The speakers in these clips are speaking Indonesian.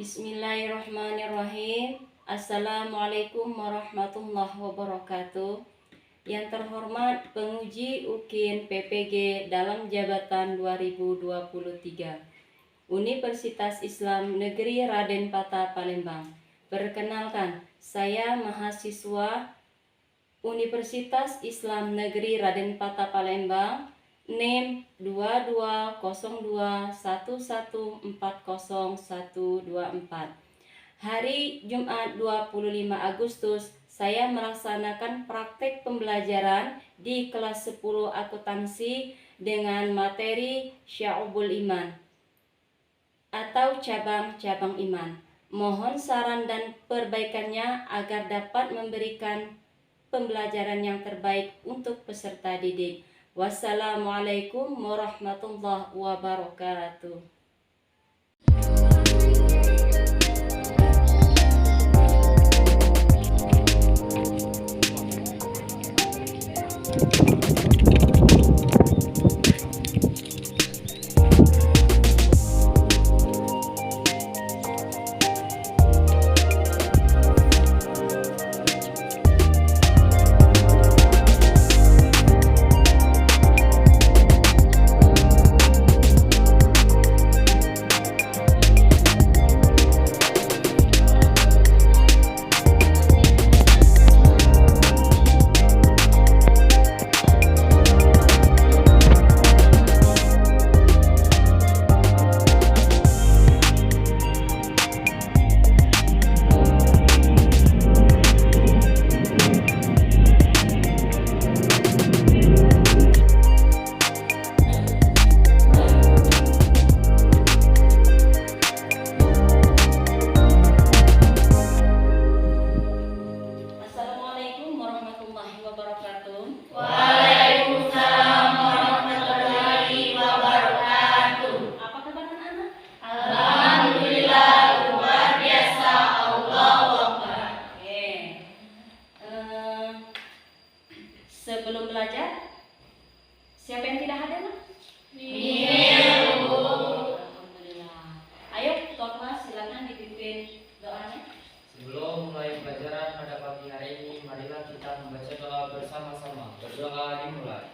Bismillahirrahmanirrahim. Assalamualaikum warahmatullahi wabarakatuh. Yang terhormat penguji UKIN PPG dalam jabatan 2023 Universitas Islam Negeri Raden Patah Palembang. Perkenalkan, saya mahasiswa Universitas Islam Negeri Raden Patah Palembang, NIM 220211401224. Hari Jumat 25 Agustus, saya melaksanakan praktek pembelajaran di kelas 10 akuntansi dengan materi Syu'ubul Iman atau cabang-cabang iman. Mohon saran dan perbaikannya agar dapat memberikan pembelajaran yang terbaik untuk peserta didik. Wassalamualaikum warahmatullahi wabarakatuh. Sebelum belajar, siapa yang tidak hadir? Alhamdulillah. Ayo, ketua kelas silakan dipimpin doanya. Sebelum mulai pelajaran pada pagi hari ini, marilah kita membaca doa bersama-sama. Berdoa dimulai.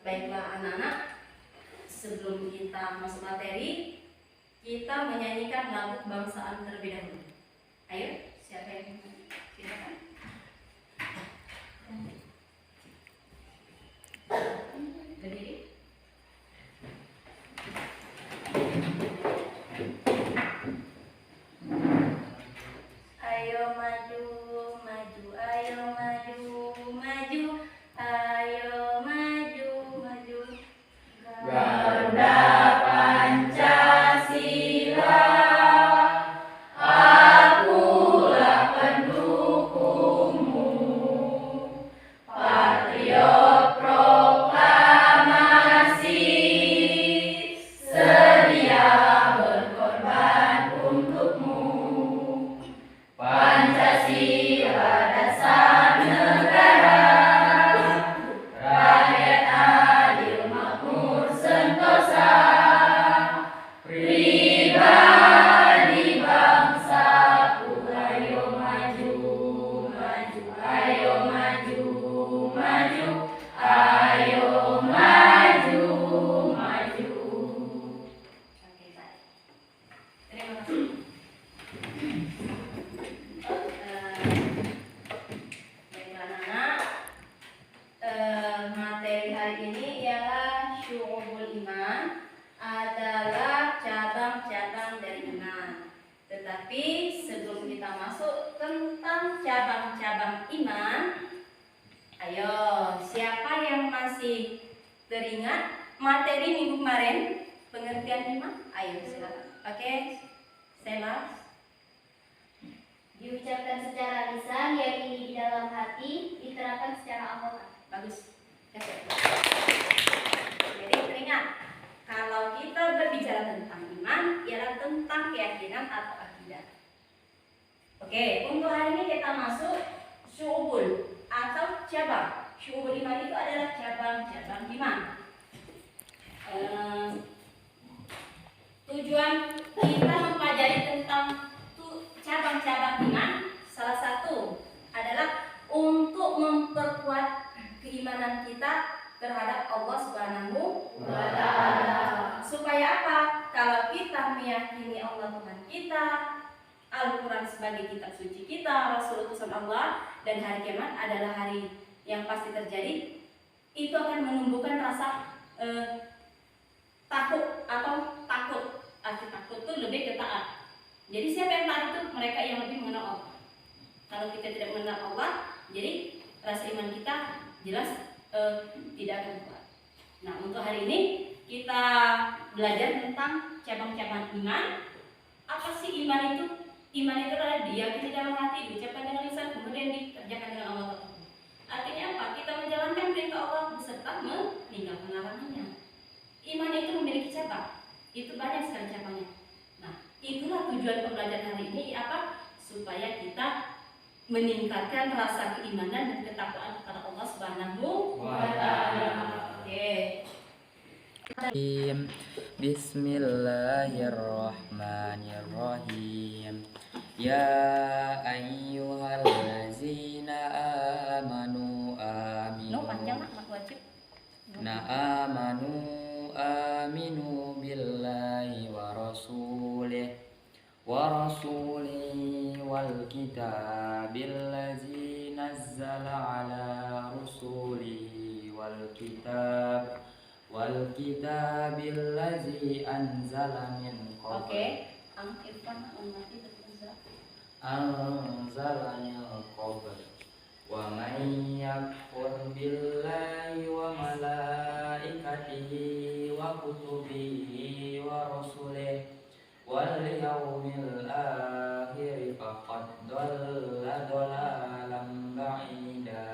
Baiklah anak-anak, sebelum kita masuk materi, kita menyanyikan lagu kebangsaan terlebih dahulu. Ayo, siapa yang silakan. Berdiri. Ayo maju, maju, ayo maju, maju, ayo maju, maju. Garuda Pancasila, akulah pendukungmu. Patriot proklamasi, sedia berkorban. Ayo silakan. Oke, Sela. Diucapkan secara lisan, yakini di dalam hati, diterapkan secara anggota. Bagus. Jadi teringat, kalau kita berbicara tentang iman, ialah tentang keyakinan atau akidah. Oke, untuk hari ini kita masuk syu'ubul atau cabang. Syu'ubul iman itu adalah cabang-cabang iman. Tujuan kita mempelajari tentang cabang-cabang iman, salah satu adalah untuk memperkuat keimanan kita terhadap Allah Subhanahu wa Ta'ala. Supaya apa? Kalau kita meyakini Allah Tuhan kita, Al-Quran sebagai kitab suci kita, Rasul utusan Allah, dan hari kiamat adalah hari yang pasti terjadi, itu akan menumbuhkan rasa takut atau takut. Arti takut itu lebih ke taat. Jadi siapa yang taat itu? Mereka yang lebih mengenal Allah. Kalau kita tidak mengenal Allah, jadi rasa iman kita jelas tidak akan kuat. Nah, untuk hari ini kita belajar tentang cabang-cabang iman. Apa sih iman itu? Iman itu adalah diyakini dalam hati, diucapkan dengan lisan, kemudian dikerjakan dengan amal. Artinya apa? Kita menjalankan perintah Allah beserta meninggalkan larangannya. Iman itu memiliki cabang. Itu banyak sekali cabangnya. Nah, itulah tujuan pembelajaran hari ini, apa? Supaya kita meningkatkan rasa keimanan dan ketakwaan kepada Allah Subhanahu wa Ta'ala. Oke. Bismillahirrahmanirrahim. Ya ayyuhallazina amanu aminu. Panjang nak wajib. Aminu billahi wa rasulihi wal kitabil ladzi nazzala ala rusulihi wal kitabil ladzi anzala min qabl. Oke. Irfan mengerti betul. Anzala min qabl. Wa may yakfur billahi wa malaikatihi wa kutubihi wa rusulihi wal yawmil akhir faqad dhalla dhalalan ba'ida.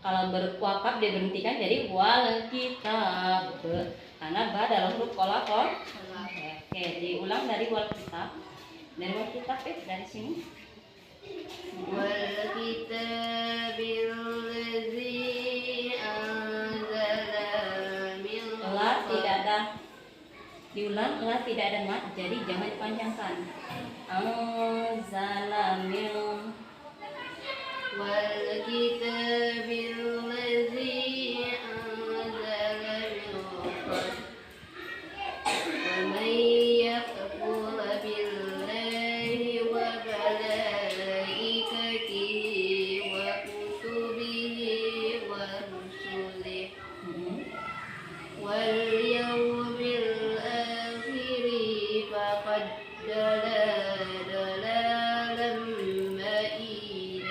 Kalau berwakaf diberhentikan jadi wal kitab, karena ba dalam huruf kolakol. Oke, diulang dari wal kitab. Dari wal kitab dari sini. Wal kitabil ladzi anzala min qabl. Tidak ada diulang, tidak ada mat, jadi jangan dipanjangkan. Anzala min wal kitabil ladzi anzala min qabl. Wa may yakfur billahi wa malaikatihi wa kutubihi wa rusulihi wal yawmil akhir faqad dalalan ba'ida.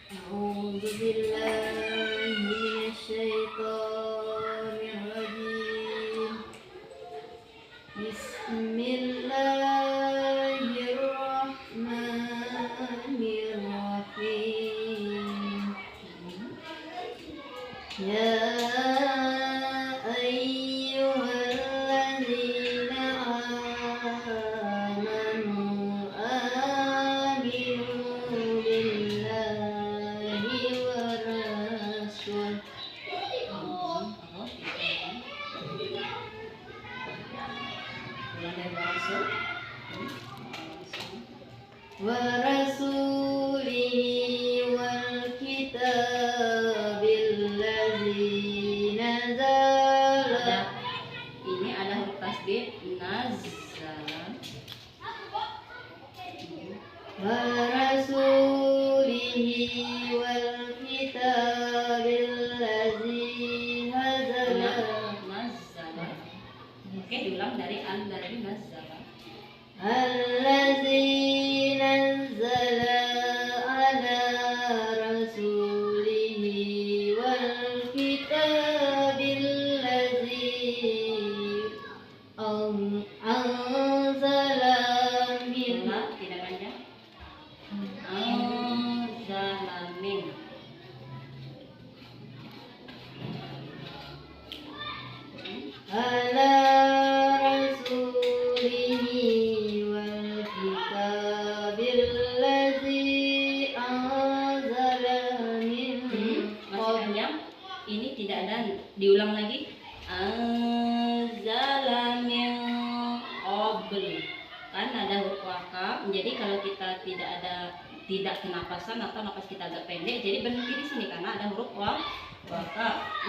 A'udzu billahi minasyaitonir rajim. Bismillahirrahmanirrahim. Ya ayyuhalladzina amanu aminu billahi wa Oke, diulang dari allazi nazzala. Allazi nazzala ala rasulihi wal kitabil ladzi anzala min Ulang, tidak panjang. Anzala min. ala rasulihi wal kitabil ladzi anzala min Masih panjang. Ini tidak ada, diulang lagi. Anzala min qabl. Kan ada huruf wakaf. Jadi kalau kita tidak kenapasan atau napas kita agak pendek, jadi berhenti di sini karena ada huruf wakaf.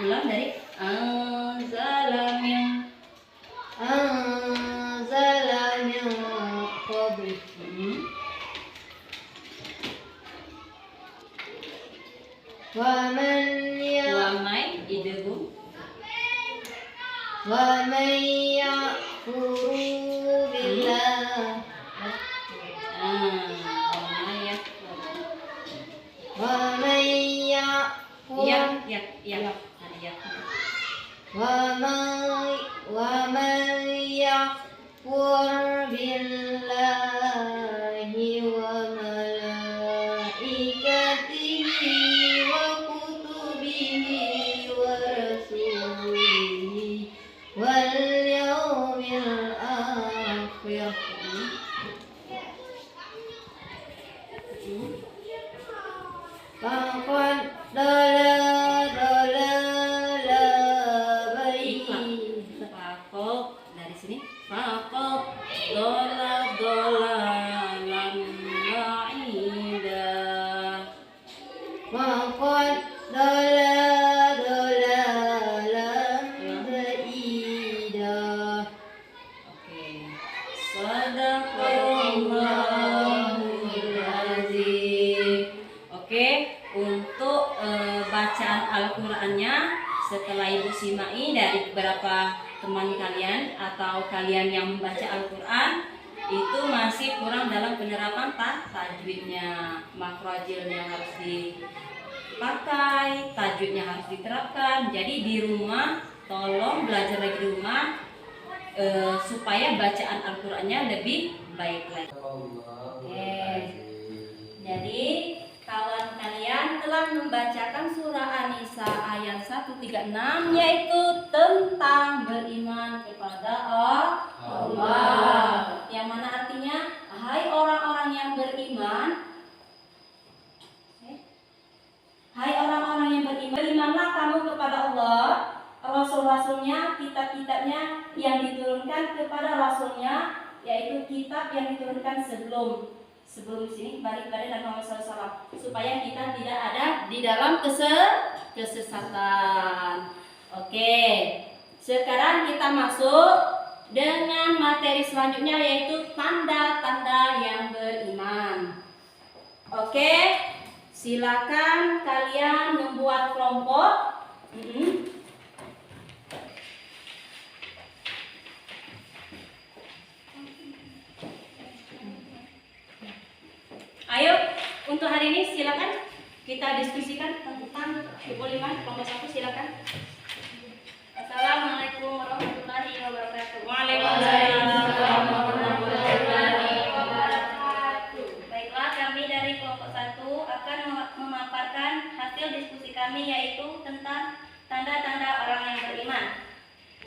Ulang dari anzala min. anzala min qabl wa man Wamai idgham. yakfuru billah Wamai yakfur. wa man yakfur Ya. ومن يكفر بالله وملائكته وكتبه ورسوله واليوم الآخر فقد Fakok dari sini. Fakok dolalan ba'ida. وقد ضلالا بعيدا Oke. Sadaqallahul azim. Oke, untuk bacaan Al-Qur'annya setelah Ibu simai dari beberapa teman kalian atau kalian yang membaca Al-Qur'an itu masih kurang dalam penerapan tajwidnya, makrojilnya harus dipakai, tajwidnya harus diterapkan. Jadi di rumah tolong belajar lagi di rumah supaya bacaan Al-Qur'annya lebih baik lagi. Oke. Jadi kawan kalian telah membacakan surah An-Nisa ayat 136 yaitu tentang beriman kepada Allah. Yang mana artinya, hai orang-orang yang beriman, hai orang-orang yang beriman, berimanlah kamu kepada Allah, Rasul-Rasulnya, kitab-kitabnya yang diturunkan kepada Rasulnya, yaitu kitab yang diturunkan sebelum sini balik pada Nabi Muhammad SAW, supaya kita tidak ada di dalam kesesatan. Oke, sekarang kita masuk dengan materi selanjutnya yaitu tanda-tanda yang beriman. Oke, silakan kalian membuat kelompok. Ayo, untuk hari ini silakan kita diskusikan tentang syukur iman kelompok 1, silakan. Assalamualaikum warahmatullahi wabarakatuh. Waalaikumsalam warahmatullahi wabarakatuh. Baiklah, kami dari kelompok 1 akan memaparkan hasil diskusi kami yaitu tentang tanda-tanda orang yang beriman.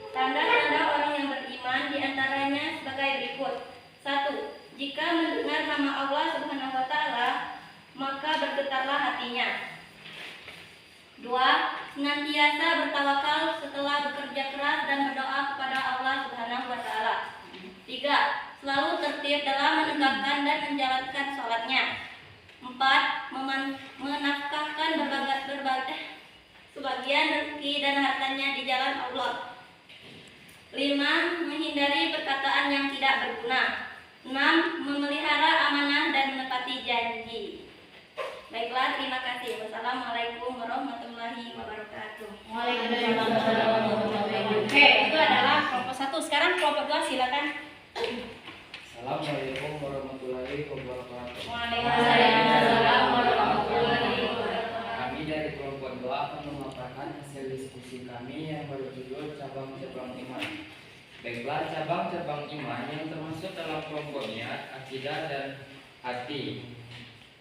Tanda-tanda orang yang beriman diantaranya sebagai berikut. 1. Jika mendengar nama Allah Subhanahu wa Ta'ala, maka bergetarlah hatinya. 2. Senantiasa bertawakal setelah bekerja keras dan berdoa kepada Allah Subhanahu wa Ta'ala. 3. Selalu tertib dalam menegakkan dan menjalankan sholatnya. 4. Menafkahkan sebagian rezeki dan hartanya di jalan Allah. 5. Menghindari perkataan yang tidak berguna. 6. Memelihara amanah dan menepati janji. Baiklah, terima kasih. Wassalamualaikum warahmatullahi wabarakatuh. Waalaikumsalam warahmatullahi wabarakatuh. Oke, itu adalah kelompok 1. Sekarang kelompok 2 silakan. Assalamualaikum warahmatullahi wabarakatuh. Waalaikumsalam warahmatullahi wabarakatuh. Kami dari kelompok 2 akan memaparkan hasil diskusi kami yang berjudul cabang-cabang iman. Baiklah, cabang-cabang iman yang termasuk dalam kelompok niat, akidah dan hati.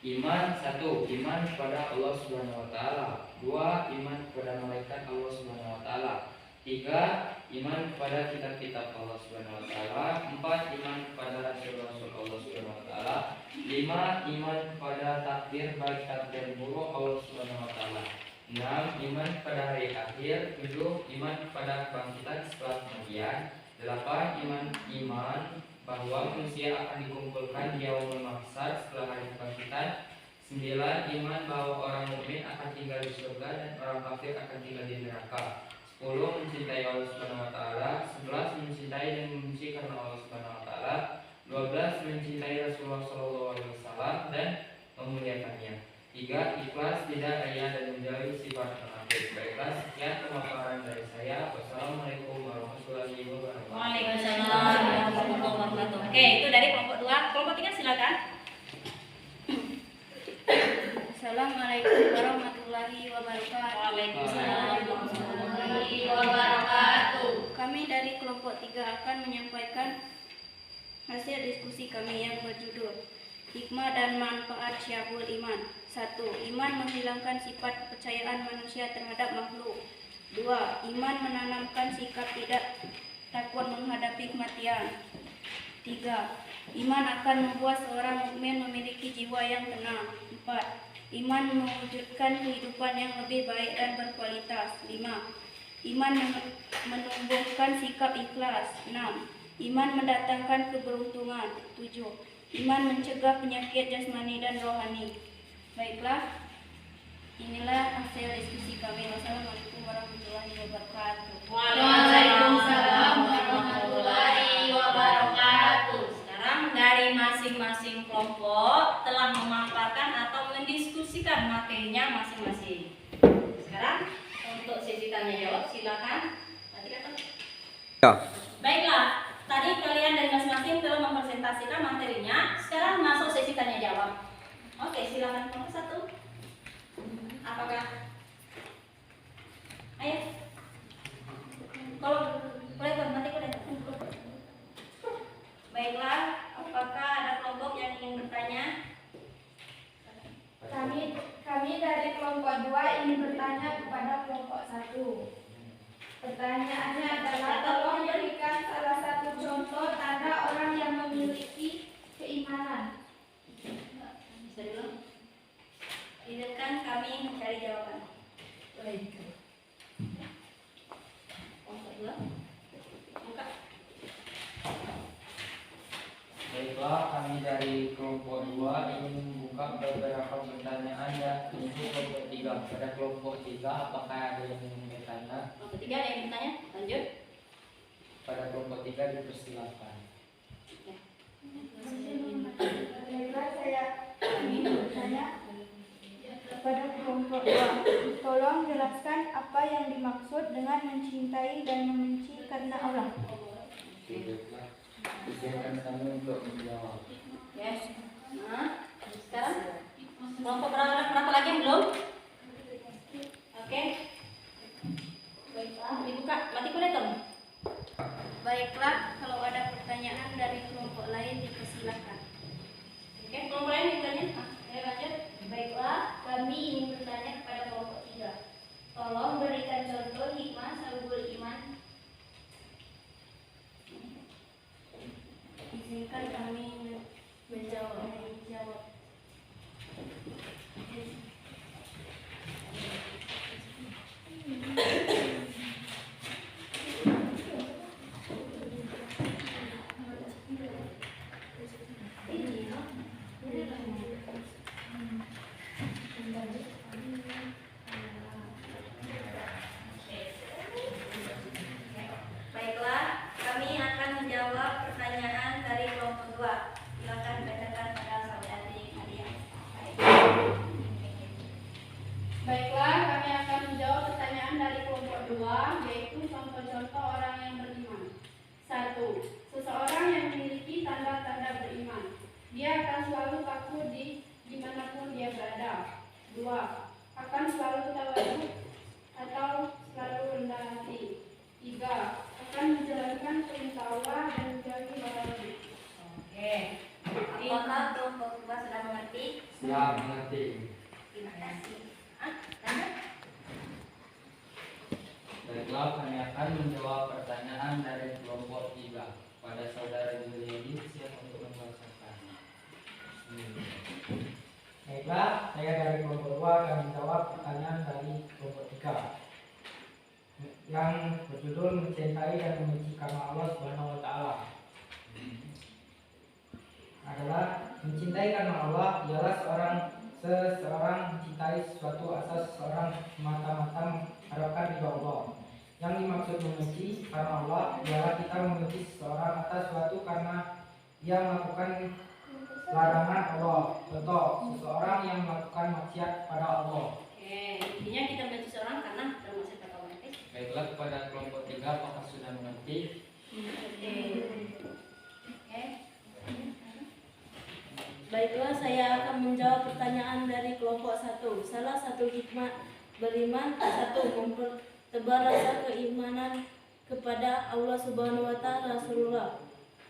Iman 1. Iman kepada Allah Subhanahu wa taala. 2. Iman kepada malaikat Allah Subhanahu wa taala. 3. Iman kepada kitab-kitab Allah Subhanahu wa taala. 4. Iman kepada rasul-rasul Allah Subhanahu wa taala. 5. Iman kepada takdir baik takdir buruk Allah Subhanahu wa taala. 6. Iman kepada hari akhir. 7. Iman kepada kebangkitan setelah kematian. 8. Iman bahwa manusia akan dikumpulkan di yaumul mahsyar setelah hari kebangkitan. 9. Iman bahwa orang mukmin akan tinggal di surga dan orang kafir akan tinggal di neraka. 10. Mencintai Allah Subhanahu wa taala. 11. Mencintai dan membenci karena Allah Subhanahu wa taala. 12. Mencintai Rasulullah sallallahu alaihi wasallam dan memuliakannya. 3. Ikhlas, tidak ria dan menjauhi sifat munafik. Baiklah, sekian pemaparan dari saya. Wassalamualaikum warahmatullahi wabarakatuh. Waalaikumsalam warahmatullahi wabarakatuh. Oke, itu dari kelompok 2. Kelompok 3 silakan. Assalamualaikum warahmatullahi wabarakatuh. Waalaikumsalam warahmatullahi wabarakatuh. Kami dari kelompok 3 akan menyampaikan hasil diskusi kami yang berjudul Hikmah dan Manfaat Syabul Iman. 1. Iman menghilangkan sifat kepercayaan manusia terhadap makhluk. 2. Iman menanamkan sikap tidak takut menghadapi kematian. 3. Iman akan membuat seorang mukmin memiliki jiwa yang tenang. 4. Iman mewujudkan kehidupan yang lebih baik dan berkualitas. 5. Iman menumbuhkan sikap ikhlas. 6. Iman mendatangkan keberuntungan. 7. Iman mencegah penyakit jasmani dan rohani. Baiklah, inilah hasil diskusi kami. Wassalamualaikum warahmatullahi wabarakatuh. Waalaikumsalam warahmatullahi wabarakatuh. Sekarang dari masing-masing kelompok telah memaparkan atau mendiskusikan materinya masing-masing. Sekarang untuk sesi tanya jawab silakan. Baiklah, tadi kalian dari masing-masing telah mempresentasikan materinya. Sekarang masuk sesi tanya jawab. Oke, silakan kelompok 1. Apakah? Ayo. Kalau boleh nanti boleh. Baiklah, apakah ada kelompok yang ingin bertanya? Kami dari kelompok 2 ingin bertanya kepada kelompok 1. Pertanyaannya adalah, tolong berikan salah satu contoh tanda orang yang memiliki keimanan. Bisa dulu. Izinkan kami mencari jawaban. Baik. Kelompok 2. Buka. Baiklah, kami dari kelompok 2 ingin membuka beberapa pertanyaan dan untuk kelompok 3. Pada kelompok 3, apakah ada yang ingin bertanya? Kelompok 3 ada yang bertanya? Lanjut. Pada kelompok 3 dipersilakan. Baiklah, saya ingin bertanya kepada kelompok 2. Tolong jelaskan apa yang dimaksud dengan mencintai dan membenci karena Allah. Baiklah, izinkan kami untuk menjawab. Yes. Nah, sekarang kelompok berapa lagi yang belum? Oke. Baiklah, dibuka. Mati kuliah. Baiklah, kalau ada pertanyaan dari kelompok lain dipersilakan. Oke, kelompok lain ditanya. Ayo lanjut. Baiklah, kami ingin bertanya kepada kelompok 3. Tolong berikan contoh hikmah syabul iman. Izinkan kami menjawab. 1. Seseorang yang memiliki tanda-tanda beriman, dia akan selalu takut dimanapun dia berada. 2. Akan selalu tawadu atau selalu rendah hati. 3. Akan menjalankan perintah Allah dan menjauhi larangan. Oke. Apakah kelompok kedua sudah mengerti? Siap, mengerti. Terima kasih. Lanjut. Baiklah, kami akan menjawab pertanyaan dari kelompok 3. Pada saudara Juliadi, siap untuk membacakan. Baiklah, saya dari kelompok 2 akan menjawab pertanyaan dari kelompok 3 yang berjudul mencintai dan membenci karena Allah Subhanahu wa taala. Adalah mencintai karena Allah ialah seseorang mencintai sesuatu asal seseorang semata-mata mengharapkan ridho Allah. Yang dimaksud membenci karena Allah ialah kita membenci seseorang atas sesuatu karena ia melakukan larangan Allah. Contoh, seseorang yang melakukan maksiat pada Allah. Oke, intinya kita benci seorang karena bermaksud pada Allah. Baiklah, kepada kelompok 3, apakah sudah mengerti? Oke. Baiklah, saya akan menjawab pertanyaan dari kelompok 1. Salah satu hikmah beriman: 1. Mempertebar rasa keimanan kepada Allah Subhanahu wa taala Rasulullah.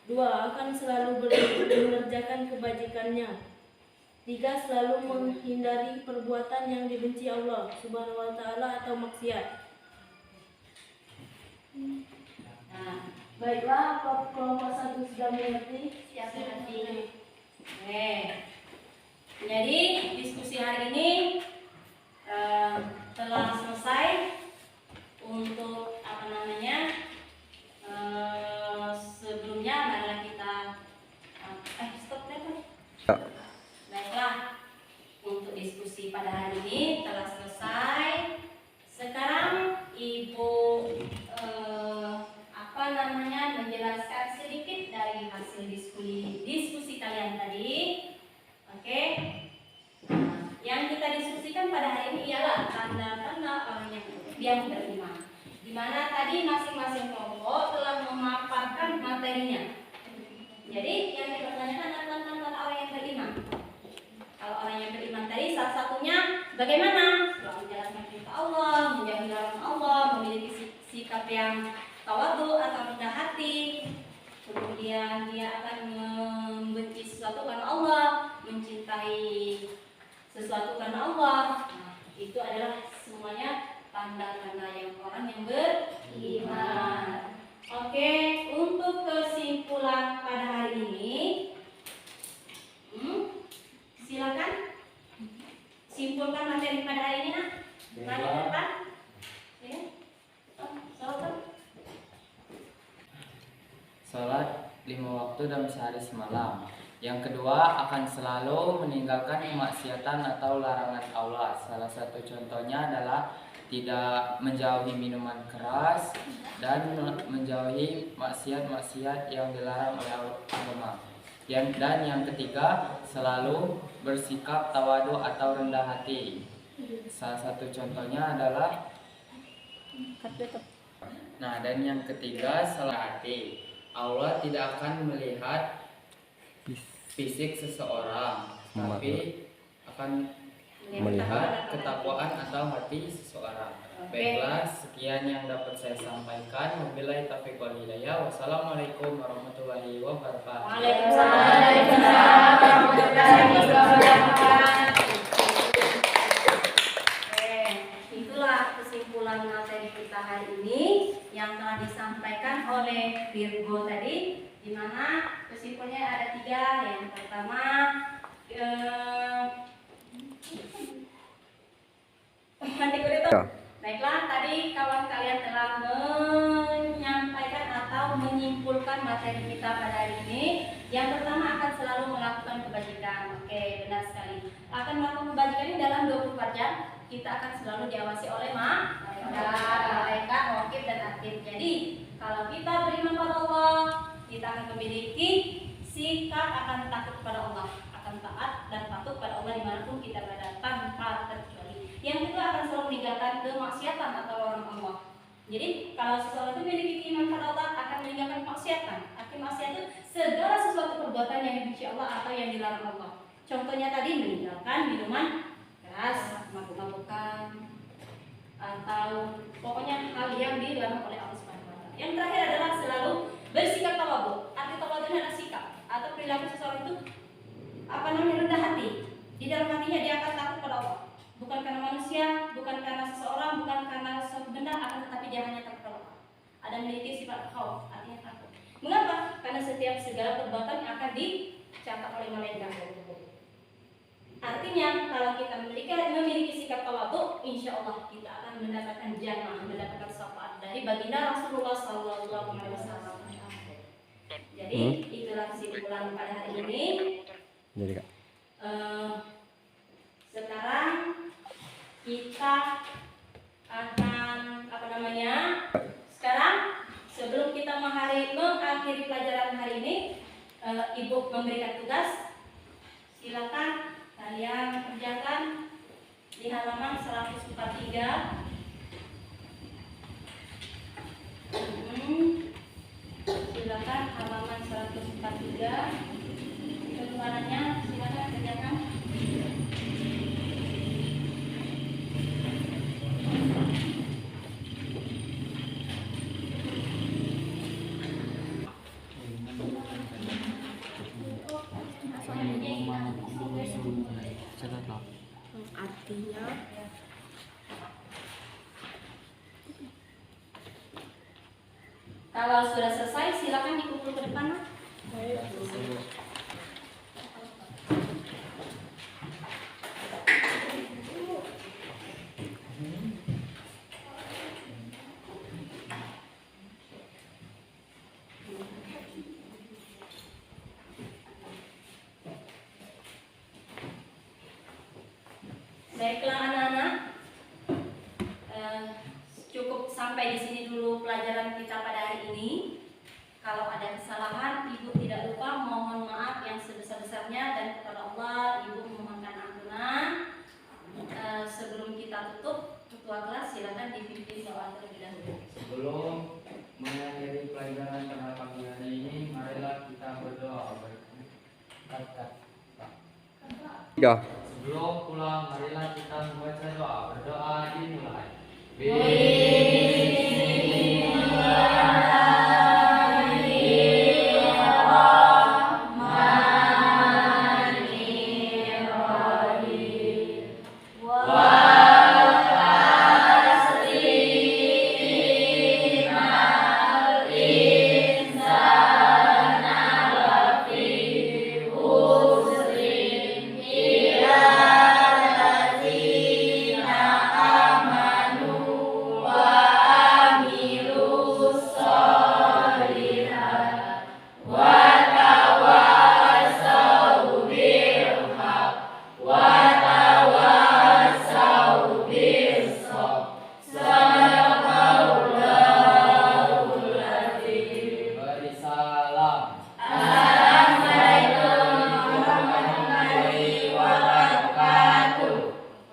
2. Akan selalu mengerjakan kebajikannya. 3. Selalu menghindari perbuatan yang dibenci Allah Subhanahu wa taala atau maksiat. Nah, Baiklah, kelompok 1 sudah mengerti. siap mengerti. Oke. Jadi diskusi hari ini telah selesai. Untuk sebelumnya marilah kita stop dulu. Baiklah, untuk diskusi pada hari ini telah selesai. Sekarang Ibu menjelaskan sedikit dari hasil diskusi kalian tadi. Oke. Nah, yang kita diskusikan pada hari ini ialah tanda-tanda orang yang beriman. Di mana tadi masing-masing kelompok telah memaparkan materinya. Jadi yang dipertanyakan adalah tanda-tanda orang yang beriman. Kalau orang yang beriman tadi salah satunya bagaimana? Selalu menjalankan perintah Allah, menjauhi larangan Allah, memiliki sikap yang tawadu atau rendah hati. Kemudian dia akan membenci sesuatu karena Allah, mencintai sesuatu karena Allah. Nah, itu adalah semuanya tanda-tanda yang orang yang beriman. Oke, untuk kesimpulan pada hari ini, silakan simpulkan materi pada hari ini, nak. Tanya depan. Ya. Silakan. Salat 5 waktu dalam sehari semalam. Yang kedua, akan selalu meninggalkan kemaksiatan atau larangan Allah. Salah satu contohnya adalah tidak menjauhi minuman keras dan menjauhi maksiat-maksiat yang dilarang oleh agama. Dan yang ketiga, selalu bersikap tawadu atau rendah hati. Salah satu contohnya adalah dan yang ketiga, salah hati. Allah tidak akan melihat fisik seseorang, tapi akan melihat ketakwaan atau hati seseorang. Baiklah, sekian yang dapat saya sampaikan. Wabillahi taufiq wal hidayah. Wassalamualaikum warahmatullahi wabarakatuh. Waalaikumsalam warahmatullahi wabarakatuh. Itulah kesimpulan materi kita hari ini yang telah disampaikan oleh Virgo tadi, di mana kesimpulannya ada 3. Yang pertama, baiklah, tadi kawan kalian telah menyampaikan atau menyimpulkan materi kita pada hari ini. Yang pertama, akan selalu melakukan kebajikan. Oke, benar sekali. Akan melakukan kebajikan ini dalam 24 jam. Kita akan selalu diawasi oleh malaikat, wakil dan atid. Jadi, kalau kita beriman pada Allah, kita akan memiliki sikap akan takut kepada Allah, akan taat dan patuh pada Allah dimanapun kita berada tanpa terkecuali. Yang kedua, akan selalu meninggalkan kemaksiatan atau larangan Allah. Jadi kalau seseorang itu memiliki keimanan kepada Allah akan meninggalkan maksiatan. Arti maksiat itu segala sesuatu perbuatan yang dibenci Allah atau yang dilarang Allah. Contohnya tadi meninggalkan minuman keras, mabuk-mabukan, atau pokoknya hal yang dilarang oleh Allah Subhanahu wa taala. Yang terakhir adalah selalu bersikap tawadhu. Arti tawadhu adalah sikap atau perilaku seseorang itu rendah hati. Di dalam hatinya dia akan takut pada Allah. Bukan karena manusia, bukan karena seseorang, bukan karena suatu benda, akan tetapi dia hanya takut pada Allah. Ada memiliki sifat khauf, artinya takut. Mengapa? Karena setiap segala perbuatan yang akan dicatat oleh malaikat. Artinya kalau kita memiliki sikap tawadhu, insya Allah kita akan mendapatkan jannah, mendapatkan syafaat dari baginda Rasulullah SAW. Jadi itulah kesimpulan pada hari ini. Jadi Kak. Sekarang kita akan sekarang sebelum kita mengakhiri pelajaran hari ini, Ibu memberikan tugas. Silakan kalian kerjakan di halaman 143. Silakan halaman 143. Keluarannya silakan kerjakan. Artinya kalau sudah selesai silakan dikumpul ke depan. Baiklah anak-anak, cukup sampai di sini dulu pelajaran kita pada hari ini. Kalau ada kesalahan, Ibu tidak lupa mohon maaf yang sebesar-besarnya dan kepada Allah Ibu memohonkan ampunan. Sebelum kita tutup, ketua kelas silakan dipimpin doa terlebih dahulu. Sebelum mengakhiri pelajaran pada pagi hari ini, marilah kita berdoa. Ya. Sebelum pulang, marilah kita membaca doa. Berdoa dimulai.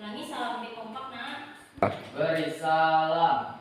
Ulangi salam lebih kompak nak. Beri salam.